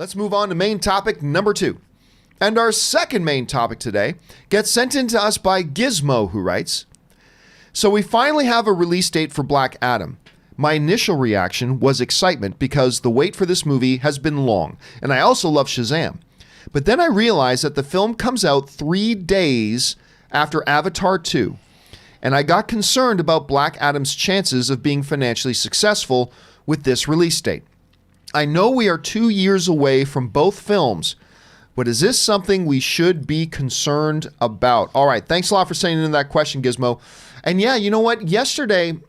Let's move on to main topic number 2. And our second main topic today gets sent in to us by Gizmo, who writes, "So we finally have a release date for Black Adam. My initial reaction was excitement because the wait for this movie has been long, and I also love Shazam. But then I realized that the film comes out 3 days after Avatar 2, and I got concerned about Black Adam's chances of being financially successful with this release date. I know we are 2 years away from both films, but is this something we should be concerned about?" All right, thanks a lot for sending in that question, Gizmo. And yeah, you know what? Yesterday,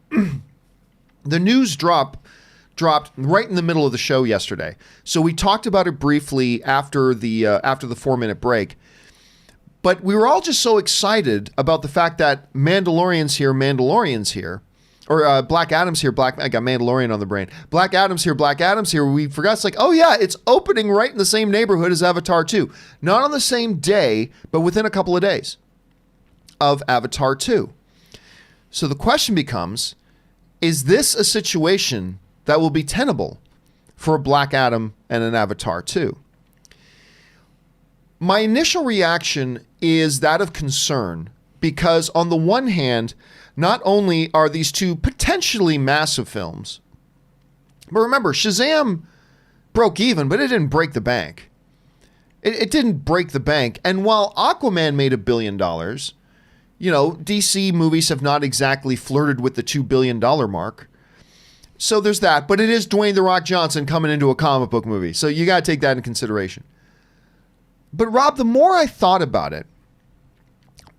the news dropped right in the middle of the show yesterday. So we talked about it briefly after the 4-minute break. But we were all just so excited about the fact that Mandalorian's here, or Black Adam's here. I got Mandalorian on the brain. Black Adam's here. We forgot, it's like, oh yeah, it's opening right in the same neighborhood as Avatar 2. Not on the same day, but within a couple of days of Avatar 2. So the question becomes, is this a situation that will be tenable for a Black Adam and an Avatar 2? My initial reaction is that of concern, because on the one hand, not only are these two potentially massive films, but remember, Shazam broke even, but it didn't break the bank. It didn't break the bank. And while Aquaman made $1 billion, DC movies have not exactly flirted with the $2 billion mark. So there's that. But it is Dwayne "The Rock" Johnson coming into a comic book movie. So you got to take that into consideration. But Rob, the more I thought about it,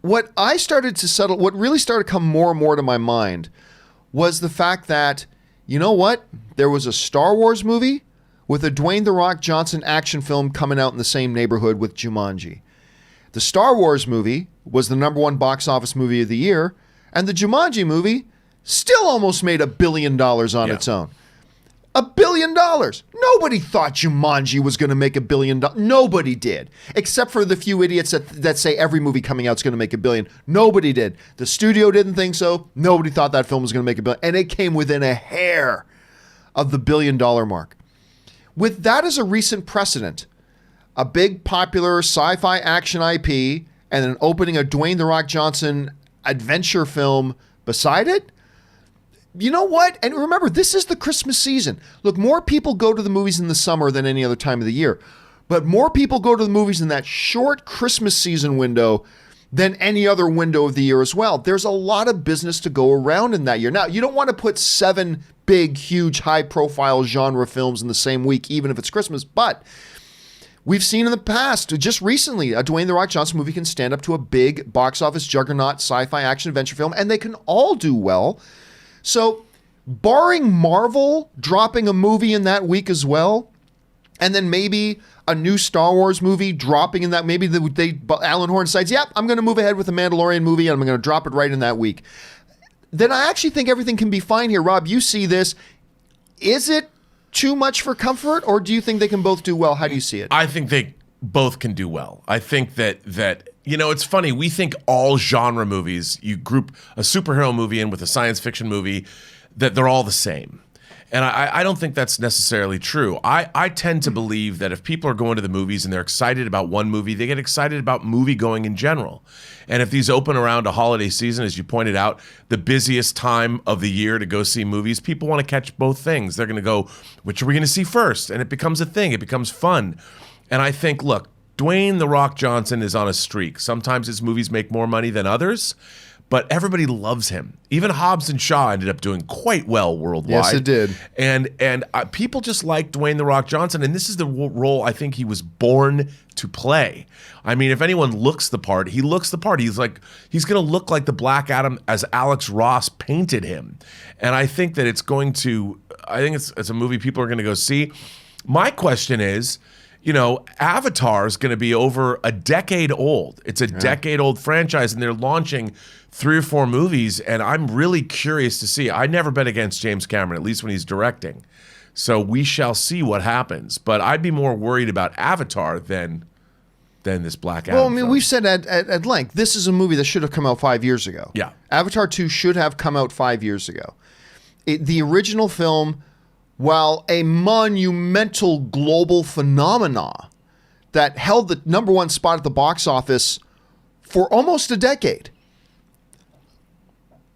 what really started to come more and more to my mind was the fact that, you know what? There was a Star Wars movie with a Dwayne "The Rock" Johnson action film coming out in the same neighborhood with Jumanji. The Star Wars movie was the #1 box office movie of the year, and the Jumanji movie still almost made $1 billion on its own. $1 billion. Nobody thought Jumanji was going to make $1 billion. Nobody did, except for the few idiots that say every movie coming out is going to make $1 billion. Nobody did. The studio didn't think so. Nobody thought that film was going to make $1 billion, and it came within a hair of the $1 billion mark. With that as a recent precedent, a big popular sci-fi action IP and then opening a Dwayne "The Rock" Johnson adventure film beside it, you know what? And remember, this is the Christmas season. Look, more people go to the movies in the summer than any other time of the year. But more people go to the movies in that short Christmas season window than any other window of the year as well. There's a lot of business to go around in that year. Now, you don't want to put 7 big, huge, high-profile genre films in the same week, even if it's Christmas. But we've seen in the past, just recently, a Dwayne "The Rock" Johnson movie can stand up to a big box office juggernaut sci-fi action adventure film, and they can all do well. So, barring Marvel dropping a movie in that week as well, and then maybe a new Star Wars movie dropping in that, maybe Alan Horn decides, yep, I'm going to move ahead with the Mandalorian movie, and I'm going to drop it right in that week. Then I actually think everything can be fine here. Rob, you see this. Is it too much for comfort, or do you think they can both do well? How do you see it? I think they both can do well. I think that it's funny. We think all genre movies, you group a superhero movie in with a science fiction movie, that they're all the same. And I don't think that's necessarily true. I tend to believe that if people are going to the movies and they're excited about one movie, they get excited about movie going in general. And if these open around a holiday season, as you pointed out, the busiest time of the year to go see movies, people want to catch both things. They're going to go, which are we going to see first? And it becomes a thing. It becomes fun. And I think, look, Dwayne "The Rock" Johnson is on a streak. Sometimes his movies make more money than others, but everybody loves him. Even Hobbs and Shaw ended up doing quite well worldwide. Yes, it did. And people just like Dwayne "The Rock" Johnson, and this is the role I think he was born to play. I mean, if anyone looks the part, he looks the part. He's going to look like the Black Adam as Alex Ross painted him. And I think that it's a movie people are going to go see. My question is, Avatar is going to be over a decade old. It's a decade-old franchise, and they're launching 3 or 4 movies, and I'm really curious to see. I never bet against James Cameron, at least when he's directing. So we shall see what happens. But I'd be more worried about Avatar than this Black Adam. Well, I mean, film. we've said at length, this is a movie that should have come out 5 years ago. Yeah. Avatar 2 should have come out 5 years ago. The original film while a monumental global phenomena that held the #1 spot at the box office for almost a decade,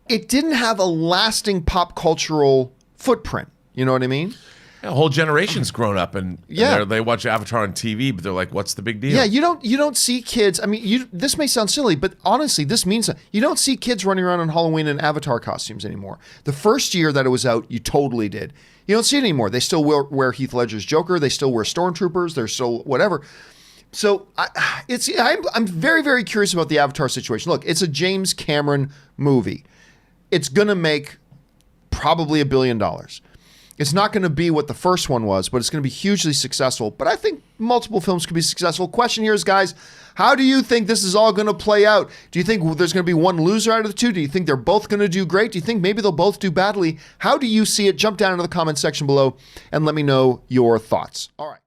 it didn't have a lasting pop cultural footprint. You know what I mean? A whole generation's grown up and Yeah. they watch Avatar on TV, but they're like, "What's the big deal?" Yeah, you don't see kids. I mean, this may sound silly, but honestly, this means you don't see kids running around on Halloween in Avatar costumes anymore. The first year that it was out, you totally did. You don't see it anymore. They still wear Heath Ledger's Joker. They still wear Stormtroopers. They're still whatever. So I'm very, very curious about the Avatar situation. Look, it's a James Cameron movie. It's gonna make probably $1 billion. It's not going to be what the first one was, but it's going to be hugely successful. But I think multiple films could be successful. Question here is, guys, how do you think this is all going to play out? Do you think there's going to be one loser out of the two? Do you think they're both going to do great? Do you think maybe they'll both do badly? How do you see it? Jump down into the comment section below and let me know your thoughts. All right.